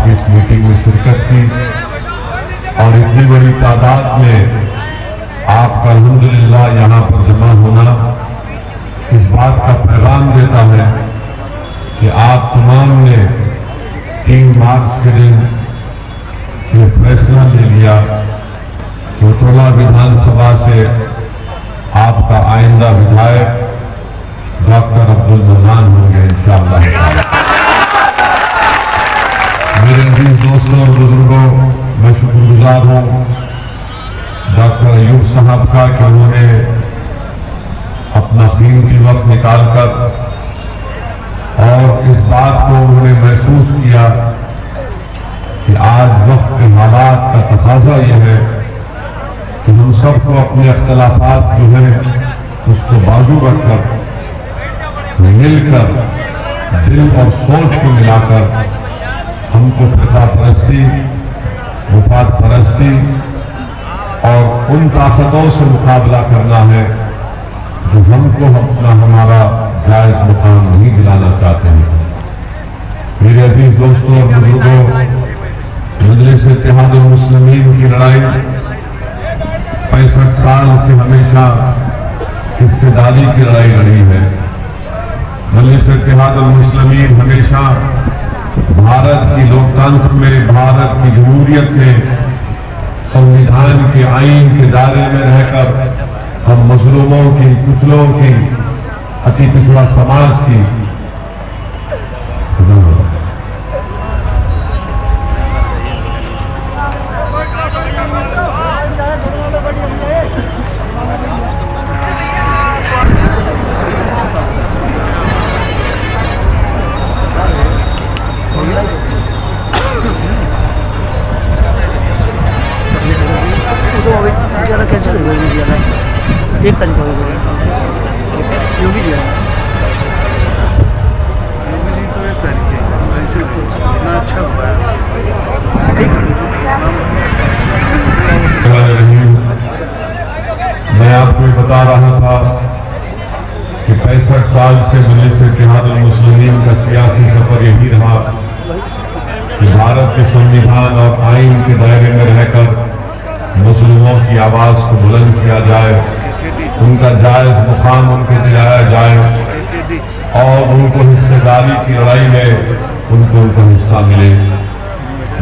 की इस मीटिंग में शिरकत की और इतनी बड़ी तादाद में आपका अल्हम्दुलिल्लाह यहाँ पर जमा होना इस बात का पैगाम देता है कि आप तमाम ने 3 मार्च के दिन ये फैसला ले लिया कि उतरला विधानसभा से आपका आइंदा विधायक डॉक्टर अब्दुल मन्नान होंगे इंशाअल्लाह। मेरे अजीज दोस्तों और बुजुर्गों, मैं शुक्रगुजार हूँ डॉक्टर अयूब साहब का कि उन्होंने अपना कीमती वक्त निकालकर और इस बात को उन्होंने महसूस किया कि आज वक्त के हालात का तकाजा यह है कि हम सबको अपने अख्तलाफात जो है उसको बाजू रखकर मिलकर दिल और सोच को मिलाकर हमको फिरका परस्ती, मुफाद परस्ती और उन ताकतों से मुकाबला करना है जो हमको अपना हमारा जायज मुकाम नहीं दिलाना चाहते हैं। मेरे अजीज दोस्तों और बुजुर्गों, मजलिस इत्तेहादुल मुस्लिमीन की लड़ाई 65 साल से हमेशा हिस्सेदारी की लड़ाई लड़ी है। मजलिस इत्तेहादुल मुस्लिमीन हमेशा भारत की लोकतंत्र में, भारत की जमहूरियत में, संविधान के आईन के दायरे में रहकर हम मजलूमों की, कुचलों की, अति पिछड़ा समाज की कैंसिल हो गई जी, 1 तारीख हो गई योगी जी तो 1 तारीख है, अच्छा हुआ है। मैं आपको ये बता रहा था कि 65 साल से मजलिस इत्तेहादुल मुस्लिमीन का सियासी सफर यही रहा कि भारत के संविधान और आईन के दायरे में रहकर मुस्लिमों की आवाज को बुलंद किया जाए, उनका जायज मुकाम उनको दिलाया जाए और उनको हिस्सेदारी की लड़ाई में उनको हिस्सा मिले।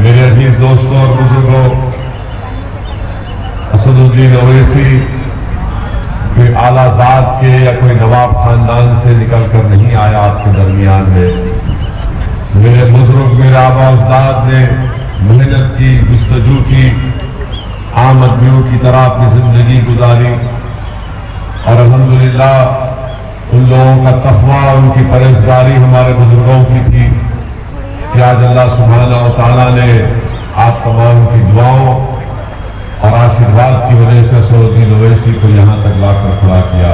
मेरे अजीज दोस्तों और बुजुर्गों, असदुद्दीन ओवैसी कोई आला ज़ात के या कोई नवाब खानदान से निकल कर नहीं आया आपके दरमियान में। मेरे बुजुर्ग, मेरे आबा अजदाद ने मेहनत की, जुस्तजू की, आम आदमियों की तरह अपनी जिंदगी गुजारी और अल्हम्दुलिल्लाह उन लोगों का तक़वा, उनकी परहेज़गारी हमारे बुजुर्गों की थी कि आज अल्लाह सुब्हानहू व तआला ने आप तमाम की दुआओं और आशीर्वाद की वजह से असदुद्दीन ओवैसी को यहाँ तक लाकर खड़ा किया।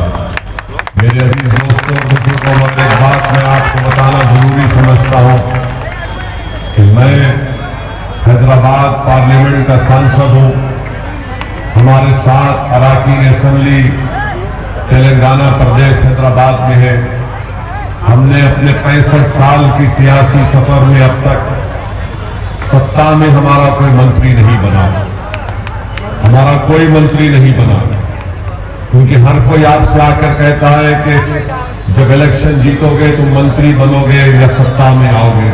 मेरे अजीज दोस्तों बुजुर्गों, एक बात मैं आपको बताना जरूरी समझता हूँ कि मैं हैदराबाद पार्लियामेंट का सांसद हूँ। हमारे साथ अराकीन असेंबली तेलंगाना प्रदेश हैदराबाद में है। हमने अपने 65 साल की सियासी सफर में अब तक सत्ता में हमारा कोई मंत्री नहीं बना, हमारा कोई मंत्री नहीं बना, क्योंकि हर कोई आपसे आकर कहता है कि जब इलेक्शन जीतोगे तुम मंत्री बनोगे या सत्ता में आओगे,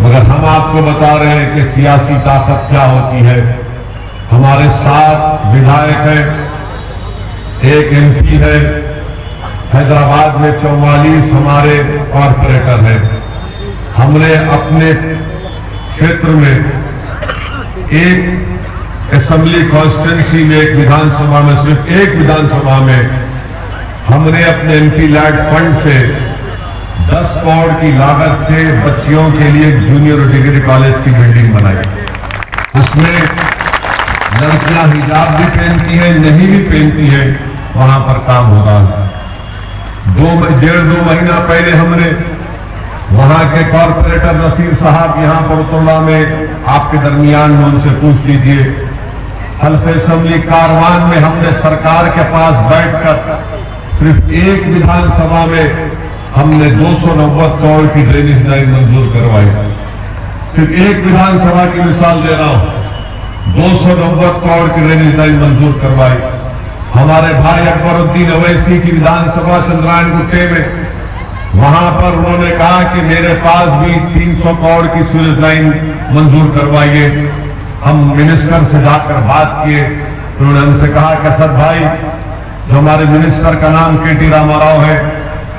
मगर हम आपको बता रहे हैं कि सियासी ताकत क्या होती है। हमारे 7 विधायक हैं, 1 MP है, हैदराबाद में 44 हमारे कॉर्पोरेटर हैं। हमने अपने क्षेत्र में एक असेंबली कॉन्स्टिट्यूंसी में, एक विधानसभा में, सिर्फ एक विधानसभा में हमने अपने MP लैड फंड से 10 करोड़ की लागत से बच्चियों के लिए जूनियर डिग्री कॉलेज की बिल्डिंग बनाई। उसमें लड़कियां हिजाब भी पहनती हैं, नहीं भी पहनती हैं, वहां पर काम हो रहा है। 1.5-2 महीना पहले हमने वहां के कॉर्पोरेटर नसीर साहब यहाँ पर उतरला में आपके दरमियान में, उनसे पूछ लीजिए, हल्के असेंबली कारवान में हमने सरकार के पास बैठकर सिर्फ एक विधानसभा में हमने 290 करोड़ की ड्रेनेज लाइन मंजूर करवाई। सिर्फ एक विधानसभा की मिसाल दे रहा हूं, 290 करोड़ की ड्रेनेज लाइन मंजूर करवाई। हमारे भाई अकबरुद्दीन अवैसी की विधानसभा चंद्रायन गुट्टे में, वहां पर उन्होंने कहा कि मेरे पास भी 300 करोड़ की सीवेज लाइन मंजूर करवाइए। हम मिनिस्टर से जाकर बात किए, उन्होंने हमसे कहा कि असद भाई, जो हमारे मिनिस्टर का नाम केटी रामाराव है,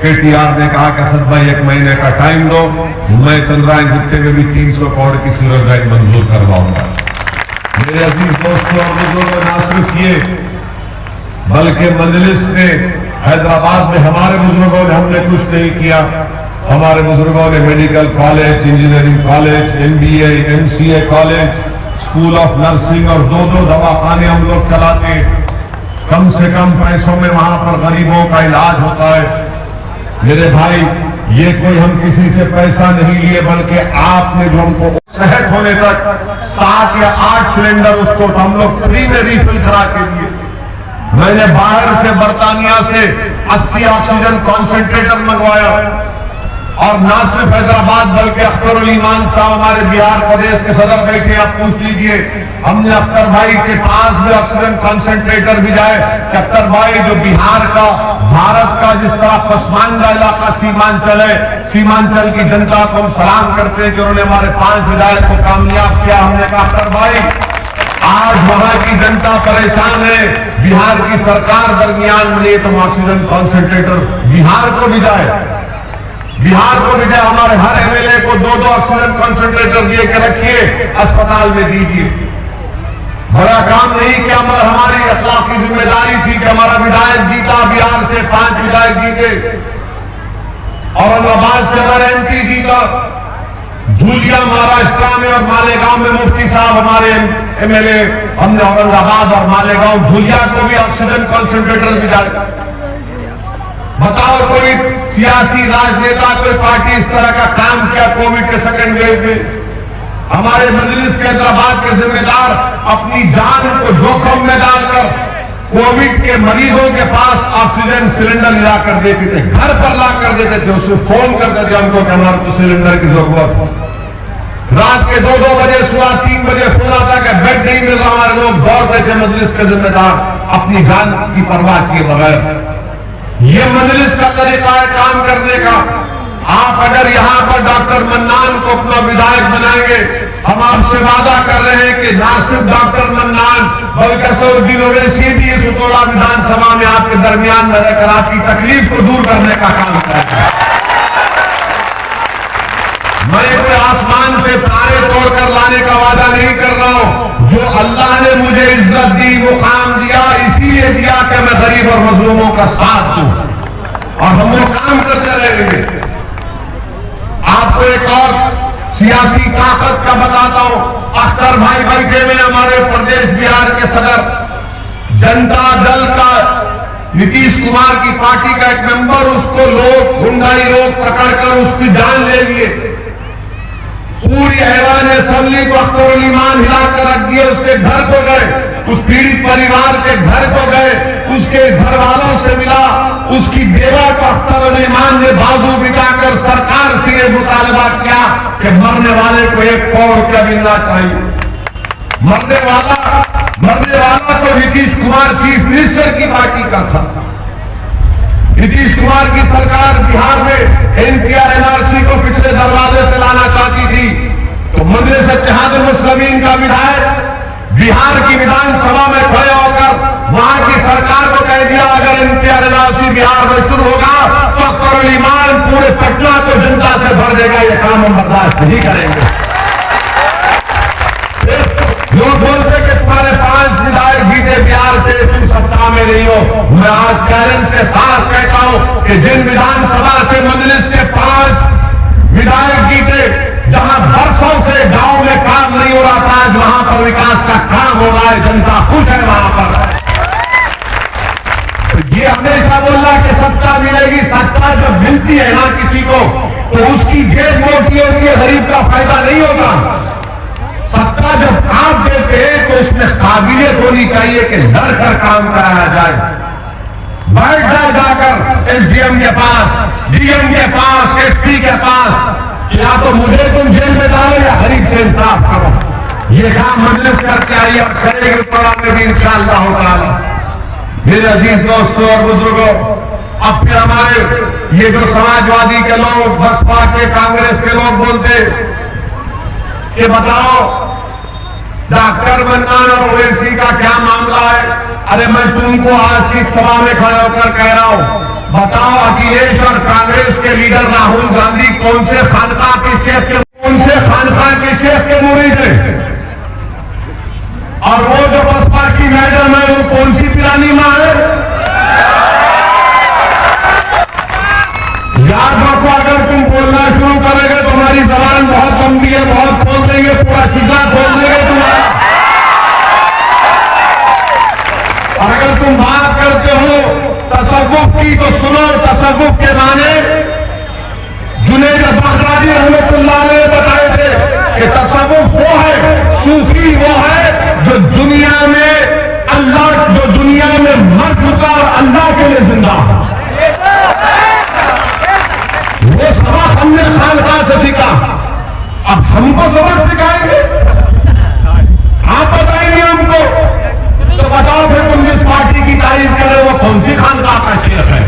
केटीआर ने कहा कि असद भाई 1 महीने का टाइम दो, मैं चंद्रायन गुट्टे में भी 300 करोड़ की सीवेज लाइन मंजूर करवाऊंगा। मेरे अजीज दोस्तों और बुजुर्गों, ना सिर्फ ये बल्कि मजलिस ने हैदराबाद में हमारे बुजुर्गों ने, हमने कुछ नहीं किया, हमारे बुजुर्गों ने medical college, engineering college, MBA, MCA college, school of nursing और 2-2 दवाखाने हम लोग चलाते। कम से कम पैसों में वहां पर गरीबों का इलाज होता है। मेरे भाई, ये कोई हम किसी से पैसा नहीं लिए, बल्कि आपने जो हमको सेहत होने तक 7 या 8 सिलेंडर उसको हम लोग फ्री में रिफिल करा के दिए। मैंने बाहर से, बर्तानिया से 80 ऑक्सीजन कॉन्सेंट्रेटर मंगवाया। और ना सिर्फ हैदराबाद बल्कि अख्तरुल ईमान साहब हमारे बिहार प्रदेश के सदर बैठे, आप पूछ लीजिए, हमने अख्तर भाई के पास भी ऑक्सीजन कॉन्सेंट्रेटर भी जाए कि अख्तर भाई, जो बिहार का, भारत का जिस तरह पसमानदा इलाका सीमांचल है, सीमांचल की जनता को हम सलाम करते हैं कि उन्होंने हमारे 5 विधायक को कामयाब किया। हमने कहा अख्तर भाई, आज वहां की जनता परेशान है, बिहार की सरकार दरमियान में, तो ऑक्सीजन कॉन्सेंट्रेटर बिहार को भी जाए, बिहार को भी जाए। हमारे हर MLA को 2-2 ऑक्सीजन कॉन्सेंट्रेटर दिए के रखिए, अस्पताल में दीजिए। बड़ा काम नहीं किया, मगर हमारी अखलाकी जिम्मेदारी थी कि हमारा विधायक जीता, बिहार से 5 विधायक जीते, औरंगाबाद से हमारा MP जीता, झूलिया महाराष्ट्र में और मालेगांव में मुफ्ती साहब हमारे MLA, हमने औरंगाबाद और मालेगांव, झूलिया को भी ऑक्सीजन कॉन्सेंट्रेटर भी जाए। बताओ, कोई सियासी राजनेता, कोई पार्टी इस तरह का काम किया कोविड के सेकेंड वेव में? हमारे मजलिस के हैदराबाद के जिम्मेदार अपनी जान को जोखिम में डालकर कोविड के मरीजों के पास ऑक्सीजन सिलेंडर ला कर देते थे, घर पर ला कर देते थे, उससे फोन करते थे हमको कि हमारे को सिलेंडर की जरूरत है। रात के 2-2 बजे, सुबह 3 बजे फोन आता कि बेड नहीं मिल रहा, हमारे लोग दौड़ते थे मजलिस के जिम्मेदार अपनी जान की परवाह किए बगैर। ये मजलिस का तरीका है काम करने का। आप अगर यहां पर डॉक्टर मन्नान को अपना विधायक बनाएंगे, हम आपसे वादा कर रहे हैं कि ना सिर्फ डॉक्टर मन्नान बल्कि असदुद्दीन ओवैसी भी इस उतोड़ा विधानसभा में आपके दरमियान में रहकर आपकी तकलीफ को दूर करने का काम करेंगे। मैं कोई आसमान से तारे तोड़कर लाने का वादा नहीं कर रहा हूं। जो अल्लाह ने मुझे इज्जत दी, मुकाम दिया, इसीलिए दिया कि मैं गरीब और मजलूमों का साथ दूं, और हम वो काम करते रहेंगे। आपको एक और सियासी ताकत का बताता हूं। अख्तर भाई बैठे में हमारे प्रदेश बिहार के सदर, जनता दल का नीतीश कुमार की पार्टी का एक मेंबर, उसको लोग गुंडाई लोग पकड़कर उसकी जान ले लिए। पूरी ऐवान असेंबली को अख्तरुल ईमान हिलाकर रख दिए, उसके घर को गए, उस पीड़ित परिवार के घर को गए, उसके घर वालों से मिला, उसकी बेवा को अख्तरुल ईमान ने बाजू बिठाकर सरकार से यह मुतालबा किया कि मरने वाले को 1 करोड़ रुपया मिलना चाहिए। मरने वाला तो नीतीश कुमार चीफ मिनिस्टर की पार्टी का था। नीतीश कुमार की सरकार बिहार में NPR NRC को पिछले दरवाजे से लाना चाहती थी, तो मजलिस इत्तेहादुल मुस्लिमीन का विधायक बिहार की विधानसभा में खड़े होकर वहां की सरकार को कह दिया, अगर NPR NRC बिहार में शुरू होगा तो अख्तरुल ईमान पूरे पटना को जनता से भर देगा, ये काम हम बर्दाश्त नहीं करेंगे। लोग बोलते कि तुम्हारे 5 विधायक जीते बिहार से, तुम सत्ता में नहीं हो। मैं आज चैलेंज के साथ कहता हूं कि जिन विधानसभा से मजलिस के 5 विधायक जीते, जहां वर्षों से गांव में काम नहीं हो रहा था, आज वहां पर विकास का काम हो रहा है, जनता खुश है वहां पर। ये हमेशा बोलना कि सत्ता मिलेगी, सत्ता जब मिलती है ना किसी को, तो उसकी जेब मोटी होती है, गरीब का फायदा नहीं होगा। सत्ता जब आप देते हैं तो उसमें काबिलियत होनी चाहिए कि लड़कर काम कराया जाए। बैठ जाए जाकर SDM के पास, DM के पास, SP के पास, या तो मुझे तुम जेल में डालो या गरीब से इंसाफ करो। ये काम मजलिस करके आई और करेगी पड़ा में भी इंशाअल्लाह ताला। मेरे अजीज दोस्तों और बुजुर्गों, अब फिर हमारे ये जो समाजवादी के लोग, बसपा के, कांग्रेस के लोग बोलते कि बताओ डॉक्टर मन्नान और ओवैसी का क्या मामला है। अरे मैं तुमको आज की सभा में खड़ा होकर कह रहा हूं, बताओ अखिलेश और कांग्रेस के लीडर राहुल गांधी कौन से खानका के शेख के मुरीद हैं, और वो जो बसपा की मैडम है वो कौन सी पिरानी मां है। याद रखो, अगर तुम बोलना शुरू करोगे तो हमारी जबान बहुत लंबी है, बहुत खोल देंगे, पूरा सीधा खोल देंगे तुम्हारा। और अगर तुम बात करते हो तसव्वुफ की तो सुनो, तसव्वुफ के माने जुनैद बगदादी रहमतुल्लाह ने बताए थे कि तसव्वुफ वो है, सूफी वो है जो दुनिया में मर चुका और अल्लाह के लिए जिंदा है। वो सबक हमने खानकाह से सीखा, अब हमको सबक सिखाएंगे, आप बताएंगे हमको। तो बताओ फिर तुम जिस पार्टी की तारीफ कर रहे हो वो कौन सी खानकाह का शेख है।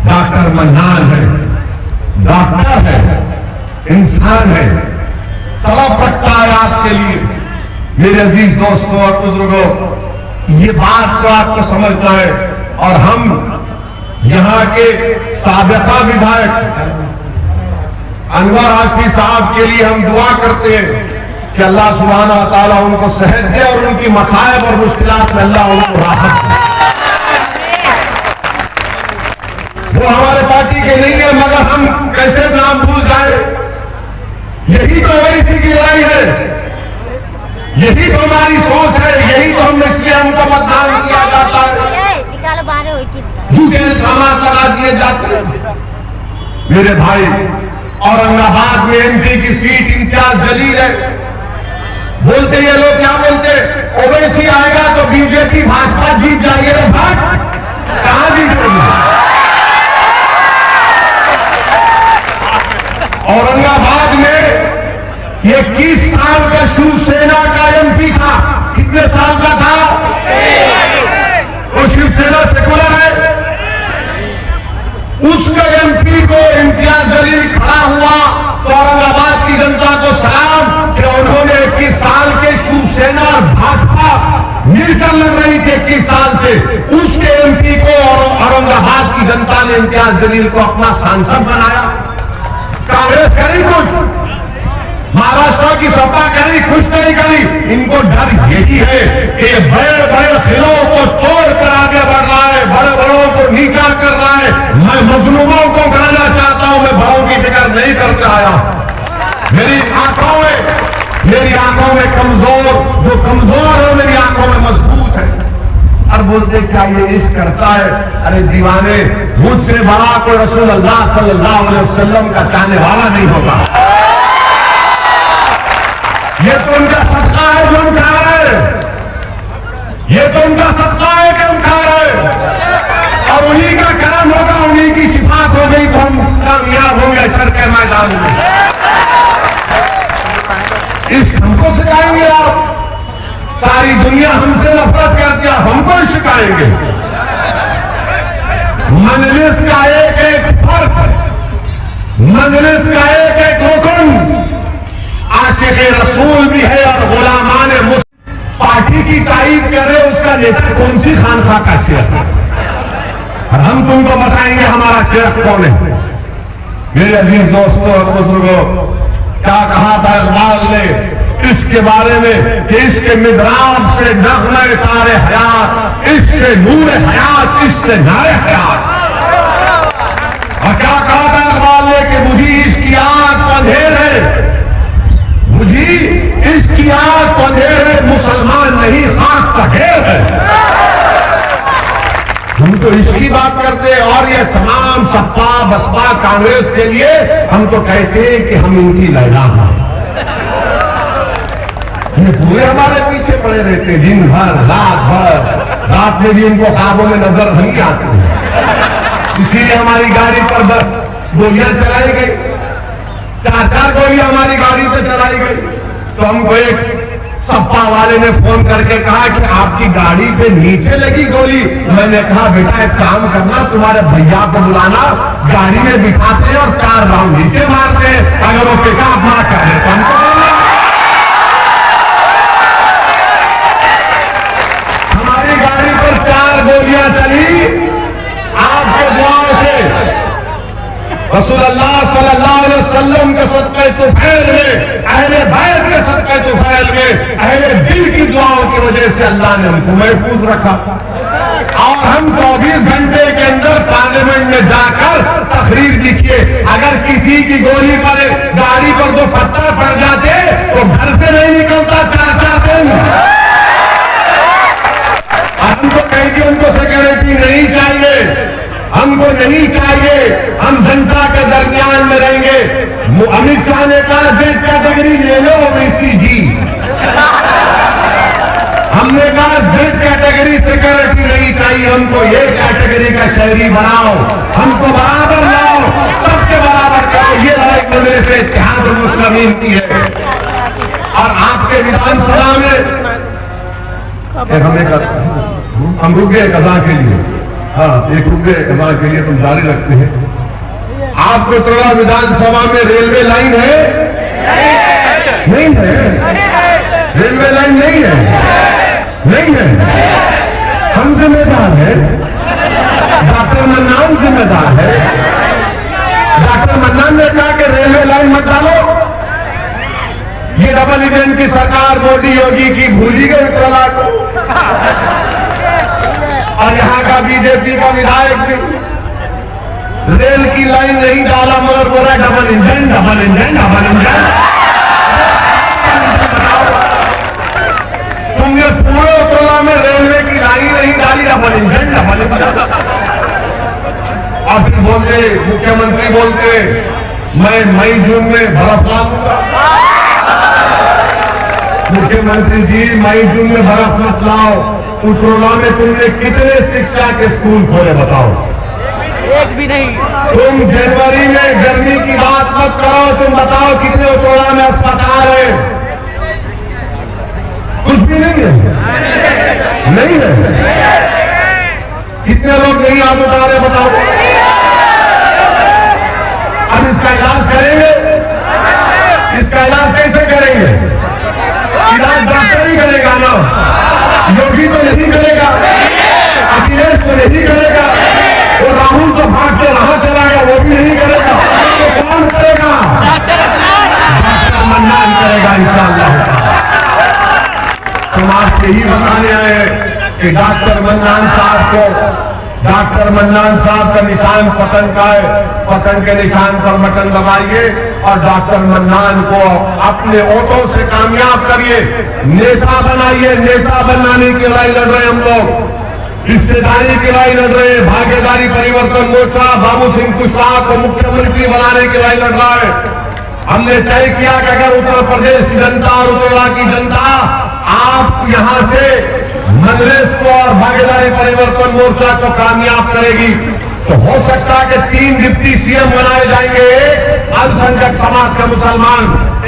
डॉक्टर मन्नान है, डॉक्टर है, इंसान है, तलब रखता है आपके लिए। मेरे अजीज दोस्तों और बुजुर्गों, ये बात तो आपको समझना है। और हम यहां के साबिका विधायक अनवर आशफी साहब के लिए हम दुआ करते हैं कि अल्लाह सुब्हानहू व तआला उनको सेहत दे और उनकी मसाइब और मुश्किलात में अल्लाह उनको राहत दे। वो हमारे पार्टी के नहीं है, मगर हम कैसे नाम भूल जाए। यही तो ओवैसी की लड़ाई है, यही तो हमारी सोच है, यही तो हमने इसलिए हमको मतदान किया जाता है, झूठे इल्जामात लगा दिए जाते हैं। मेरे भाई, औरंगाबाद में एमपी की सीट इम्तियाज जलील है। बोलते ये लोग क्या बोलते, ओवैसी आएगा तो बीजेपी भाजपा जीत जाएगी। अरे भाग, कहां जीतेगी। औरंगाबाद में 21 साल का शिवसेना का एमपी था। कितने साल का था? वो शिवसेना सेकुलर है। उसके एमपी को इम्तियाज जलील खड़ा हुआ तो औरंगाबाद की जनता को सलाम कि उन्होंने 21 साल के शिवसेना और भाजपा मिलकर लड़ रही थी 21 साल से। उसके एमपी को औरंगाबाद की जनता ने इम्तियाज जलील को अपना सांसद बनाया। कांग्रेस करी कुछ, महाराष्ट्र की सपा करी, कुछ नहीं करी। इनको डर यही है कि ये बड़े बड़े खिलों को तोड़ कर आगे बढ़ रहा है, बड़े बड़ों को नीचा कर रहा है। मैं मजलूमों को गिराना चाहता हूं, मैं बड़ों की फिक्र नहीं करके आया। मेरी आंखों में कमजोर, जो कमजोर है मेरी आंखों में मजबूत है। और बोलते क्या ये इश्क करता है। अरे दीवाने, मुझसे बड़ा कोई रसूल अल्लाह सल्लल्लाहु अलैहि वसल्लम का चाहने वाला नहीं होगा। ये तो उनका सदका है जो हम खा रहे हैं, ये तो उनका सदका है कि हम खा रहे हैं। और उन्हीं का करम होगा, उन्हीं की सिफात हो गई तो हम कामयाब होंगे सर के मैदान में। इस हमको सिखाएंगे आप। सारी दुनिया हमसे नफरत करती है, हमको सिखाएंगे। मजलिस का एक एक फर्क, मजलिस का एक एक रुकन आशिक़ रसूल भी है और गुलामाने मुस्लिम। पार्टी की तारीफ कर रहे उसका नेता कौन सी खानकाह का शेख है, और हम तुमको बताएंगे हमारा शेख कौन है। मेरे अजीज दोस्तों और बुजुर्गों, क्या कहा था इकबाल ने इसके बारे में कि इसके मिदराब से नग़्मे तारे हयात, इससे नूर हयात, इससे नारे हयात। और क्या कहा था इकबाल ने कि मुझी इसकी आग को अंधेर है, मुझी इसकी आग को अंधेर है, मुसलमान नहीं खाक का ढेर है। हम तो इसकी बात करते हैं। और ये तमाम सपा बसपा कांग्रेस के लिए हम तो कहते हैं कि हम इनकी लैला हैं। ये पूरे हमारे पीछे पड़े रहते हैं दिन भर, रात भर। रात में भी इनको ख्वाबों में नजर नहीं आती है, इसीलिए हमारी गाड़ी पर गोलियां चलाई गई। 4-4 गोलियां हमारी गाड़ी पे बनाई गई। तो हमको एक सपा वाले ने फोन करके कहा कि आपकी गाड़ी पे नीचे लगी गोली। मैंने कहा बेटा एक काम करना, तुम्हारे भैया को बुलाना, गाड़ी में बिठाते हैं और 4 राउंड नीचे मारते हैं, अगर वो पिकअप ना करे तो हमको हमारी गाड़ी पर 4 गोलियां चली आपके दुआओं से। रसूलुल्लाह सल्लल्लाहु अलैहि वसल्लम के सदक़े तुफैल में, अहले बैत के सदक़े तुफैल में, अहले दिल की दुआओं की वजह से अल्लाह ने हमको महफूज रखा। और हम 24 घंटे के अंदर पार्लियामेंट में जाकर तकरीर लिखिए, अगर किसी की गोली पर गाड़ी पर 2 पत्थर पड़ जाते तो घर से नहीं निकलता 4-4 दिन। हमको कहेंगे उनको सिक्योरिटी नहीं चाहिए, हमको नहीं चाहिए, हम जनता के दरमियान में रहेंगे। अमित शाह ने कहा जेड कैटेगरी ले लो ओबीसी जी, हमने कहा जेड कैटेगरी सिक्योरिटी नहीं चाहिए, हमको ये कैटेगरी का शहरी बनाओ, हमको बराबर लाओ, सबके बराबर करो। ये लड़ाई मेरे से इत्तेहाद मुस्लिमीन की है। और आपके विधानसभा में हम रुक गए कज़ा के लिए, हाँ एक रुक गए कज़ा के लिए, तुम जारी रखते हैं। आपको त्रिपुरा विधानसभा में रेलवे लाइन है? नहीं है, रेलवे लाइन नहीं है, नहीं है। हम जिम्मेदार है, डॉक्टर मन्नान जिम्मेदार है। डॉक्टर मन्नान ने कहा कि रेलवे लाइन मत डालो। ये डबल इंजन की सरकार मोदी योगी की भूली गई त्रिपुरा को, और यहाँ का बीजेपी का विधायक भी रेल की लाइन नहीं डाला, मगर बोला double engine, double engine, double engine. तुमने पूरे उत्तरा में रेलवे की लाइन नहीं डाली, डबल इंजन, डबल इंजन। और फिर बोलते मुख्यमंत्री बोलते मैं मई जून में बर्फ लाऊंगा। मुख्यमंत्री जी मई जून में बर्फ मत लाओ, उत्तरोला में तुमने कितने शिक्षा के स्कूल खोले बताओ? एक भी नहीं। तुम जनवरी में गर्मी की बात मत करो, तुम बताओ कितने उत्तरोला में अस्पताल है? कुछ भी नहीं है, नहीं है। कितने लोग नहीं हाथ उठा रहे बताओ? अब इसका इलाज करेंगे, इसका इलाज कैसे करेंगे? इलाज डॉक्टर ही करेगा ना, योगी तो नहीं करेगा, अखिलेश तो नहीं करेगा, वो राहुल तो भाग के वहां चला गया, वो भी नहीं करेगा, तो कौन करेगा? डॉक्टर मन्नान करेगा इंशाअल्लाह। हम आपसे ही बताने आए कि डॉक्टर मन्नान साहब को, डॉक्टर मन्नान साहब का निशान पतंग का है, पतंग के निशान पर बटन दबाइए और डॉक्टर मन्नान को अपने वोटों से कामयाब करिए, नेता बनाइए। नेता बनाने की लड़ाई लड़ रहे हम लोग, हिस्सेदारी की लड़ाई लड़ रहे हैं। भागीदारी परिवर्तन मोर्चा बाबू सिंह कुशवाहा को मुख्यमंत्री बनाने की लड़ाई लड़ रहा है। हमने तय किया कि अगर उत्तर प्रदेश की जनता और उत्तराखंड की जनता आप यहां से मजलिस को और भागीदारी परिवर्तन मोर्चा को कामयाब करेगी तो हो सकता है कि 3 डिप्टी सीएम बनाए जाएंगे, एक अल्पसंख्यक समाज का मुसलमान,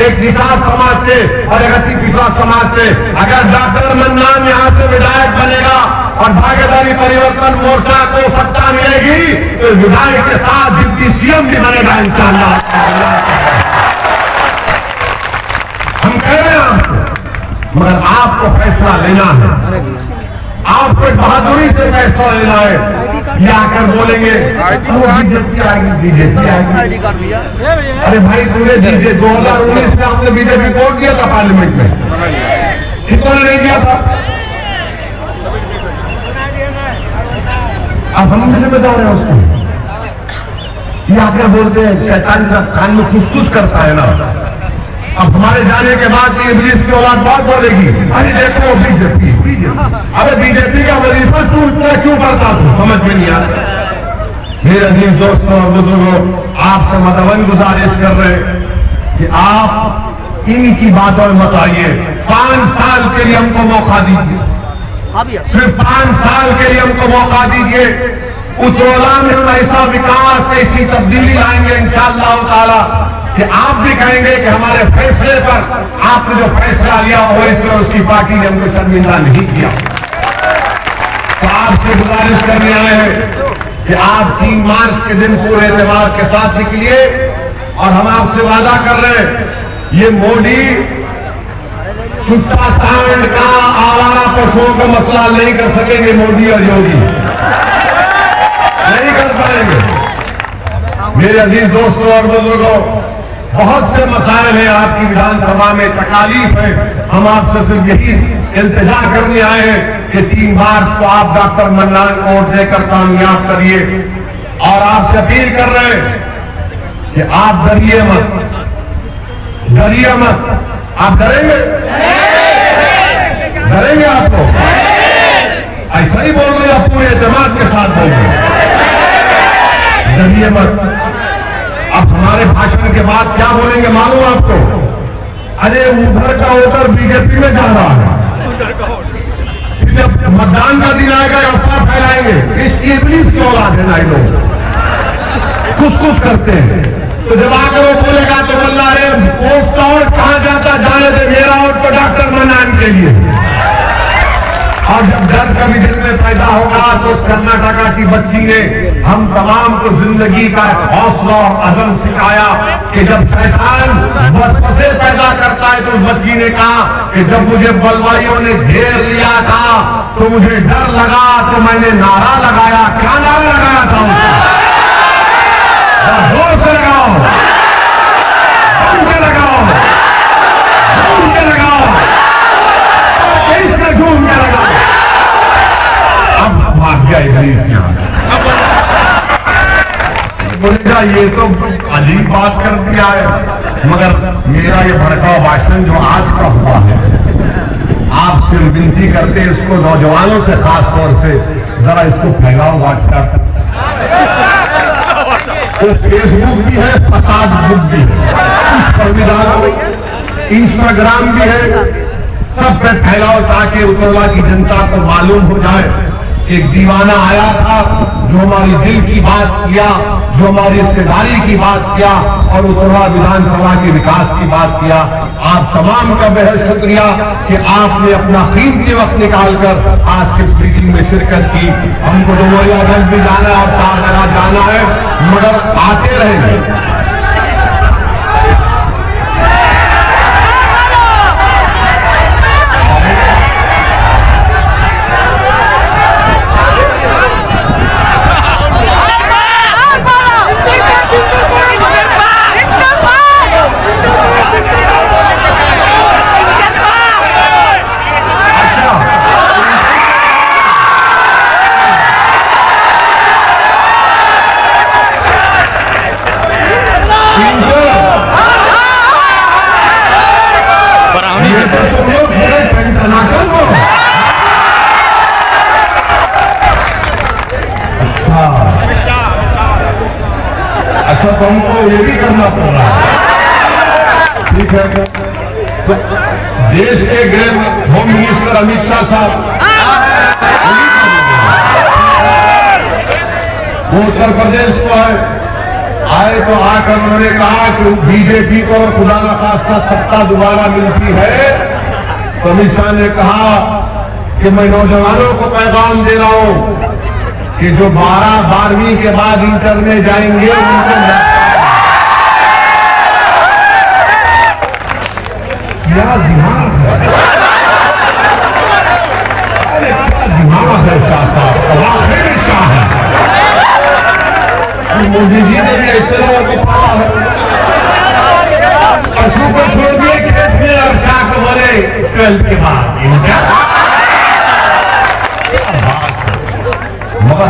एक निषाद समाज से और एक अति पिछड़ा समाज से। अगर डॉक्टर मन्नान यहां से विधायक बनेगा और भागीदारी परिवर्तन मोर्चा को सत्ता मिलेगी तो विधायक के साथ डिप्टी सीएम भी बनेगा इंशाअल्लाह। हम कह रहे हैं आपसे, मगर आपको फैसला लेना है, आपको एक बहादुरी से फैसला लेना है। ये आकर बोलेंगे बीजेपी आएगी, बीजेपी आएगी। अरे भाई तूने 2019 में आपने बीजेपी को वोट दिया था पार्लियामेंट में, कितनों ने नहीं दिया था? अब हम जिम्मेदार है उसको। ये आकर बोलते हैं शैतान जब कान में खुसखुस करता है ना, अब हमारे जाने के बाद ये इब्लीस की औलाद बात बोलेगी, अरे देखो बीजेपी बीजेपी। अरे बीजेपी का वजीफा तू इतना क्यों करता तू, समझ में नहीं आता। मेरे अजीज दोस्तों और बुजुर्गों, आपसे मदवन गुजारिश कर रहे कि आप इनकी बातों में मत आइए। 5 साल के लिए हमको मौका दीजिए, सिर्फ 5 साल के लिए हमको मौका दीजिए। उत्तरोला में हम ऐसा विकास, ऐसी तब्दीली लाएंगे इंशाअल्लाह ताला कि आप भी कहेंगे कि हमारे फैसले पर आपने जो फैसला लिया ओवैसी और उसकी पार्टी ने हमको शर्मिंदा नहीं किया। तो आपसे गुजारिश करने आए हैं कि आप 3 मार्च के दिन पूरे एतबार के साथ निकलिए और हम आपसे वादा कर रहे हैं, ये मोदी छुट्टा सांड का आवारा पशुओं का मसला नहीं कर सकेंगे। मोदी और योगी नहीं कर पाएंगे। मेरे अजीज दोस्तों और बुजुर्गों, बहुत से मसाइल हैं आपकी विधानसभा में, तकालीफ है। हम आपसे सिर्फ यही इल्तिजा करने आए हैं कि 3 मार्च को आप डॉक्टर मन्नान को वोट देकर कामयाब करिए और आपसे अपील कर रहे हैं कि आप डरिए मत, डरिए मत। आप डरेंगे? डरेंगे आपको? ऐसा ही बोल रहे, आप पूरे एतमाद के साथ बोल रहे, डरिए मत। अब हमारे भाषण के बाद क्या बोलेंगे मालूम आपको? अरे उधर का वोटर बीजेपी में जा रहा है। फिर जब मतदान का दिन आएगा अफवाह फैलाएंगे, इस इब्लीस की औलाद है ना ये लोग, कुछ करते हैं। तो जब आकर वो बोलेगा तो बोलना, अरे पोस्ट और कहां जाता जाने दे, मेरा वोट तो डॉक्टर मन्नान के लिए। और जब डर कभी दिल में पैदा होगा तो उस कर्नाटका की बच्ची ने हम तमाम को जिंदगी का हौसला और अज़म सिखाया कि जब शैतान वसवसे पैदा करता है तो उस बच्ची ने कहा कि जब मुझे बलवाइयों ने घेर लिया था तो मुझे डर लगा, तो मैंने नारा लगाया। क्या नारा लगाया था? जोर से लगाओ, झूम के लगाओ, झूम के लगाओ, देश में झूम के लगाओ। अब भाग गया इब्लीस यहां से, बोलेगा ये तो अजीब बात कर दिया है। मगर मेरा ये भड़काऊ भाषण जो आज का हुआ है, आपसे विनती करते इसको नौजवानों से खास तौर से जरा इसको फैलाओ। व्हाट्सएप, वो फेसबुक भी है, फसाद बुक भी है, इंस्टाग्राम भी है, सब पे फैलाओ ताकि उत्तरवा की जनता को मालूम हो जाए कि एक दीवाना आया था जो हमारी दिल की बात किया, जो हमारी हिस्सेदारी की बात किया और उत्तरवा विधानसभा के विकास की बात किया। आप तमाम का बेहद शुक्रिया कि आपने अपना कीमती वक्त निकालकर आज की इस मीटिंग में शिरकत की। हमको डुमरियागंज भी जाना है और 4 जगह जाना है, मगर आते रहेंगे। अच्छा, तो हमको ये भी करना पड़ रहा है। ठीक है, तो देश के गृह होम मिनिस्टर अमित शाह साहब वो उत्तर प्रदेश को आए तो आकर उन्होंने कहा कि बीजेपी को और खुदा ना खास्ता सत्ता दोबारा मिलती है तो अमित शाह ने कहा कि मैं नौजवानों को पैगाम दे रहा हूं कि जो 12वीं के बाद इंटर में जाएंगे उनको क्या दिमाग है, अरे क्या दिमाग है शाह साहब, वाकई में शाह है। मोदी जी ने भी ऐसे लोगों को पाला है, पशु को छोड़ दिए खेत में और शाह को बोले 12 के बाद इंटर। मगर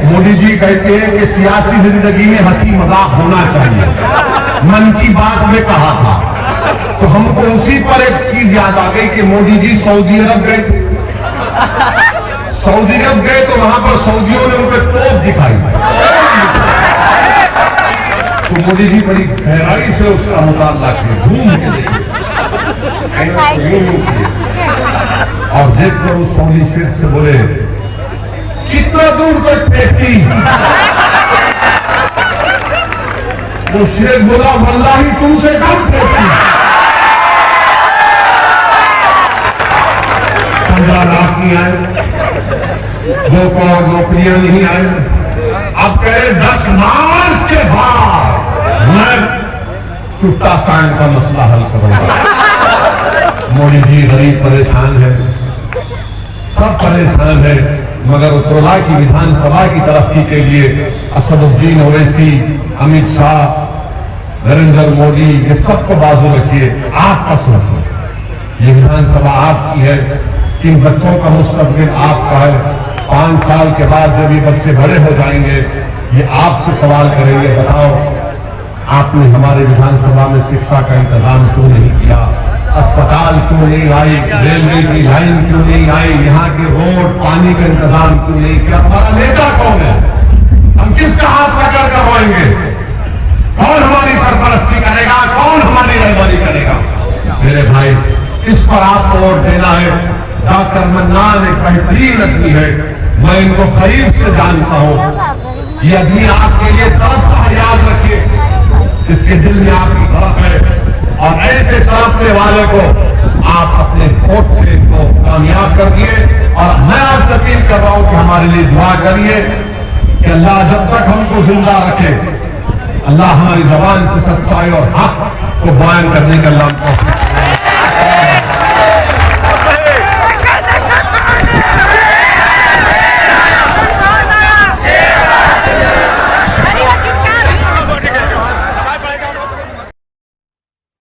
मोदी जी कहते हैं कि सियासी जिंदगी में हंसी मजाक होना चाहिए। मन की बात में कहा था, तो हमको उसी पर एक चीज याद आ गई कि मोदी जी सऊदी अरब गए थे। सऊदी अरब गए तो वहां पर सऊदियों ने उनको तोप दिखाई, तो मोदी जी बड़ी गहराई से उसका मुताला किए, घूम के देखे और देखकर उस सऊदी शेख से बोले कितना दूर तक फेंकती, तो शेख बोला वल्लाही तुमसे कम थे। 15 लाख नहीं आए, 2 करोड़ नौकरियां नहीं आई। अब कहे 10 मार्च के बाद मैं चुट्टा सांड का मसला हल करूंगा। मोदी जी गरीब परेशान है, सब परेशान है, मगर उत्तरला की विधानसभा की तरक्की के लिए असदुद्दीन ओवैसी, अमित शाह, नरेंद्र मोदी, ये सबको बाजू रखिए। आपका सोचो, ये विधानसभा आपकी है, इन बच्चों का मुस्तकबिल आपका है। 5 साल के बाद जब ये बच्चे बड़े हो जाएंगे, ये आपसे सवाल करेंगे, बताओ आपने हमारे विधानसभा में शिक्षा का इंतजाम क्यों नहीं किया, अस्पताल क्यों नहीं आई, रेलवे की लाइन क्यों नहीं आई, यहाँ के रोड पानी का इंतजाम क्यों नहीं किया। हमारा नेता कौन है, हम किसका हाथ पकड़ कर रोएंगे, कौन हमारी सरपरस्ती करेगा, कौन हमारी रहबरी करेगा। मेरे भाई, इस पर आपको वोट देना है। डॉक्टर मन्नान एक बेहतरीन आदमी है, मैं इनको करीब से जानता हूँ। ये आदमी आपके लिए तड़पता है, याद रखिए, इसके दिल में आपकी तड़प है, और ऐसे तड़पने वाले को आप अपने वोट से इनको कामयाब कर दिए। और मैं आपसे अपील कर रहा हूं कि हमारे लिए दुआ करिए कि अल्लाह जब तक हमको जिंदा रखे, अल्लाह हमारी जबान से सच्चाई और हक को बयान करने का अल्लाह हमको